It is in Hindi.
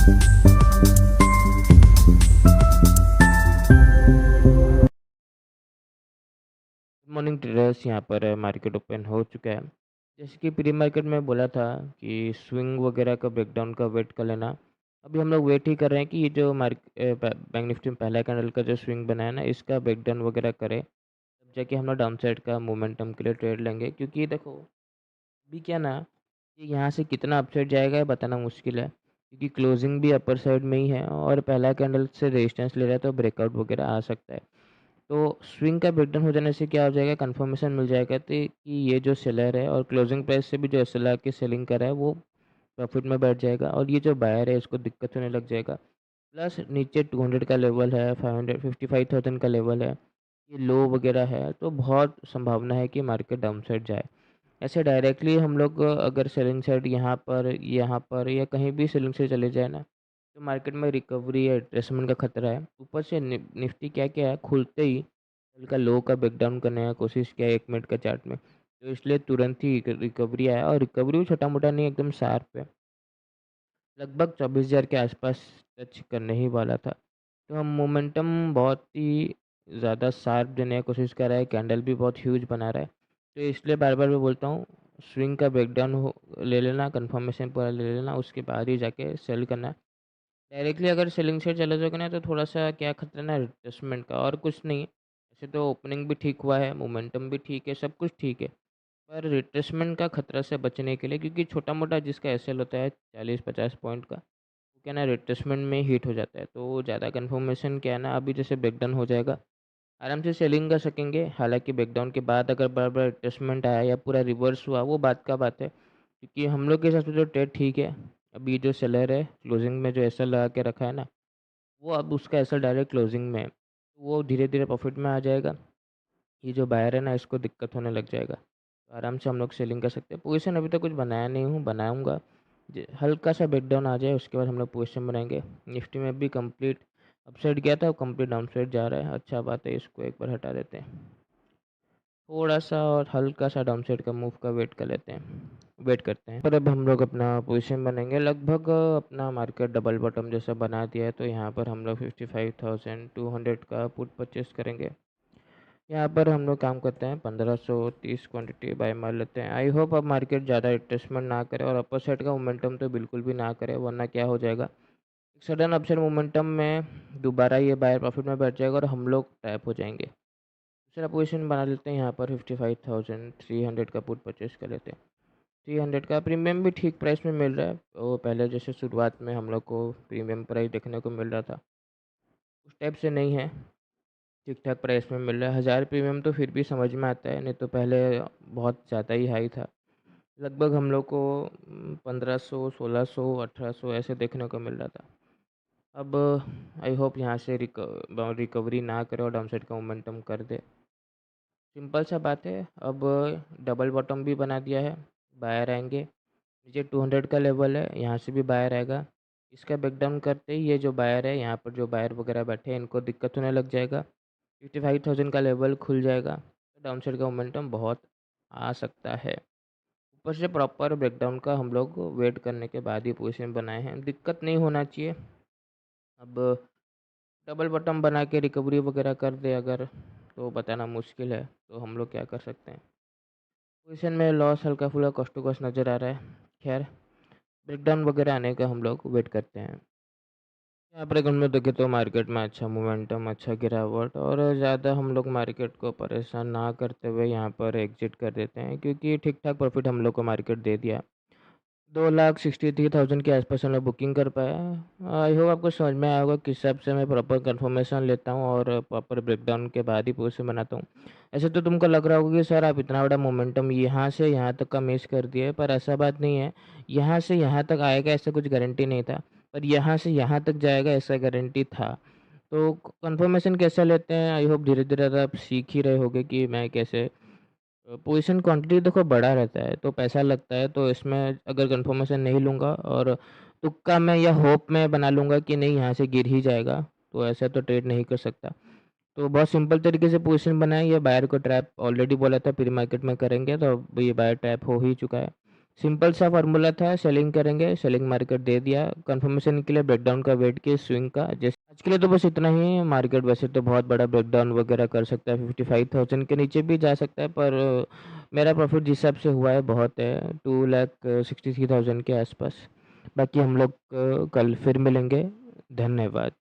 Good morning traders. यहाँ पर मार्केट ओपन हो चुका है। जैसे कि प्री मार्केट में बोला था कि स्विंग वगैरह का ब्रेकडाउन का वेट कर लेना। अभी हम लोग वेट ही कर रहे हैं कि ये जो बैंक निफ्टी में पहला कैंडल का जो स्विंग बना है ना, इसका ब्रेकडाउन वगैरह करे, तब जाके हम लोग डाउन साइड का मोमेंटम के लिए ट्रेड लेंगे। क्योंकि देखो अभी क्या ना, कि यहाँ से कितना अपसाइड जाएगा ये बताना मुश्किल है, क्योंकि क्लोजिंग भी अपर साइड में ही है और पहला कैंडल से रेजिस्टेंस ले रहा है, तो ब्रेकआउट वगैरह आ सकता है। तो स्विंग का ब्रेकडाउन हो जाने से क्या हो जाएगा, कंफर्मेशन मिल जाएगा कि ये जो सेलर है और क्लोजिंग प्राइस से भी जो एसएलआर की सेलिंग कर रहा है वो प्रॉफिट में बैठ जाएगा, और ये जो बायर है इसको दिक्कत होने लग जाएगा। प्लस नीचे 200 का लेवल है, 55,000 का लेवल है, ये लो वगैरह है, तो बहुत संभावना है कि मार्केट डाउन साइड जाए। ऐसे डायरेक्टली हम लोग अगर सेलिंग साइड यहाँ पर या कहीं भी सेलिंग से चले जाए ना, तो मार्केट में रिकवरी या रिट्रेसमेंट का खतरा है। ऊपर से निफ्टी क्या क्या है, खुलते ही कल का लो का ब्रेकडाउन करने का कोशिश किया 1 मिनट का चार्ट में, तो इसलिए तुरंत ही रिकवरी आया, और रिकवरी भी छोटा मोटा नहीं, एकदम शार्प है। लगभग 24,000 के आसपास टच करने ही वाला था। तो हम मोमेंटम बहुत ही ज़्यादा शार्प देने की कोशिश कर रहा है, कैंडल भी बहुत ह्यूज बना रहा है। तो इसलिए बार बार मैं बोलता हूँ, स्विंग का ब्रेकडाउन हो ले लेना, कंफर्मेशन पूरा ले लेना, उसके बाद ही जाके सेल करना। डायरेक्टली अगर सेलिंग से चले जाओगे ना, तो थोड़ा सा क्या खतरा ना रिट्रेसमेंट का, और कुछ नहीं। ऐसे तो ओपनिंग भी ठीक हुआ है, मोमेंटम भी ठीक है, सब कुछ ठीक है, पर रिट्रेसमेंट का खतरा से बचने के लिए, क्योंकि छोटा मोटा जिसका एसएल होता है 40-50 पॉइंट का, वो क्या ना रिट्रेसमेंट में हिट हो जाता है। तो ज़्यादा कन्फर्मेशन क्या है ना, अभी जैसे ब्रेकडाउन हो जाएगा, आराम से सेलिंग कर सकेंगे। हालांकि ब्रेकडाउन के बाद अगर बार बार रिट्रेसमेंट आया या पूरा रिवर्स हुआ, वो बात का बात है, क्योंकि हम लोग के हिसाब से जो ट्रेड ठीक है। अभी जो सेलर है क्लोजिंग में जो एसएल लगा के रखा है ना, वो अब उसका एसएल डायरेक्ट क्लोजिंग में है, तो वो धीरे धीरे प्रॉफिट में आ जाएगा। ये जो बायर है ना, इसको दिक्कत होने लग जाएगा, तो आराम से हम लोग सेलिंग कर सकते हैं। पोजीशन अभी तक कुछ बनाया नहीं हूँ, बनाऊँगा। हल्का सा ब्रेकडाउन आ जाए उसके बाद हम लोग पोजीशन बनाएंगे। निफ्टी में भी कंप्लीट अपसाइड गया था, कंप्लीट डाउन साइड जा रहा है, अच्छा बात है, इसको एक बार हटा देते हैं। थोड़ा सा और हल्का सा डाउन साइड का मूव का वेट करते हैं। पर अब हम लोग अपना पोजीशन बनेंगे। लगभग अपना मार्केट डबल बॉटम जैसा बना दिया है, तो यहाँ पर हम लोग 55,200 का पुट परचेस करेंगे। यहाँ पर हम लोग काम करते हैं 1530 क्वांटिटी बाय मार लेते हैं। आई होप अब मार्केट ज़्यादा रिट्रेसमेंट ना करे और अपर साइड का मोमेंटम तो बिल्कुल भी ना करे, वरना क्या हो जाएगा, एक सडन अपसाइड मोमेंटम में दोबारा ये बायर प्रॉफिट में बैठ जाएगा और हम लोग टैप हो जाएंगे। दूसरा पोजीशन बना लेते हैं, यहाँ पर 55,300 का पुट परचेस कर लेते हैं। 300 का प्रीमियम भी ठीक प्राइस में मिल रहा है, वो पहले जैसे शुरुआत में हम लोग को प्रीमियम प्राइस देखने को मिल रहा था उस टाइप से नहीं है, ठीक ठाक प्राइस में मिल रहा है। 1000 प्रीमियम तो फिर भी समझ में आता है, नहीं तो पहले बहुत ज़्यादा ही हाई था। लगभग हम लोग को 1500, 1600, 1800 ऐसे देखने को मिल रहा था। अब आई होप यहाँ से रिकवरी ना करे और डाउनसाइड का मोमेंटम कर दे। सिंपल सा बात है। अब डबल बॉटम भी बना दिया है, बायर आएंगे। नीचे 200 का लेवल है, यहाँ से भी बायर आएगा। इसका ब्रेकडाउन करते ही ये जो बायर है, यहाँ पर जो बायर वगैरह बैठे हैं, इनको दिक्कत होने लग जाएगा। 55,000 का लेवल खुल जाएगा, तो डाउन साइड का मोमेंटम बहुत आ सकता है। ऊपर से प्रॉपर ब्रेकडाउन का हम लोग वेट करने के बाद ही पोजीशन बनाए हैं, दिक्कत नहीं होना चाहिए। अब डबल बॉटम बना के रिकवरी वगैरह कर दे अगर, तो बताना मुश्किल है, तो हम लोग क्या कर सकते हैं। पोजीशन में लॉस हल्का फुल्का कॉस्ट टू कॉस्ट नज़र आ रहा है। खैर, ब्रेकडाउन वगैरह आने का हम लोग वेट करते हैं। यहाँ पर अगर हम लोग देखें तो मार्केट में अच्छा मोमेंटम, अच्छा गिरावट, और ज़्यादा हम लोग मार्केट को परेशान ना करते हुए यहाँ पर एग्जिट कर देते हैं, क्योंकि ठीक ठाक प्रॉफिट हम लोग को मार्केट दे दिया। 2,63,000 के आसपास हम लोग बुकिंग कर पाया। आई होप आपको समझ में आया होगा किस हिसाब से मैं प्रॉपर कंफर्मेशन लेता हूँ और प्रॉपर ब्रेकडाउन के बाद ही पोजीशन बनाता हूँ। ऐसे तो तुमको लग रहा होगा कि सर आप इतना बड़ा मोमेंटम यहाँ से यहाँ तक का मिस कर दिए, पर ऐसा बात नहीं है। यहाँ से यहाँ तक आएगा ऐसा कुछ गारंटी नहीं था, पर यहाँ से यहाँ तक जाएगा ऐसा गारंटी था। तो कंफर्मेशन कैसे लेते हैं, आई होप धीरे धीरे आप सीख ही रहे होगे कि मैं कैसे। पोजीशन क्वांटिटी देखो बड़ा रहता है तो पैसा लगता है, तो इसमें अगर कंफर्मेशन नहीं लूँगा और तुक्का में या होप में बना लूँगा कि नहीं यहाँ से गिर ही जाएगा, तो ऐसा तो ट्रेड नहीं कर सकता। तो बहुत सिंपल तरीके से पोजीशन बनाए। ये बायर को ट्रैप ऑलरेडी बोला था प्री मार्केट में करेंगे, तो अब ये बायर ट्रैप हो ही चुका है। सिंपल सा फार्मूला था, सेलिंग करेंगे, सेलिंग मार्केट दे दिया। कंफर्मेशन के लिए ब्रेकडाउन का वेट किए स्विंग का। जैसे आज के लिए तो बस इतना ही। मार्केट वैसे तो बहुत बड़ा ब्रेकडाउन वगैरह कर सकता है, 55,000 के नीचे भी जा सकता है, पर मेरा प्रॉफिट जिस हिसाब से हुआ है बहुत है, 2,63,000 के आसपास। बाकी हम लोग कल फिर मिलेंगे। धन्यवाद।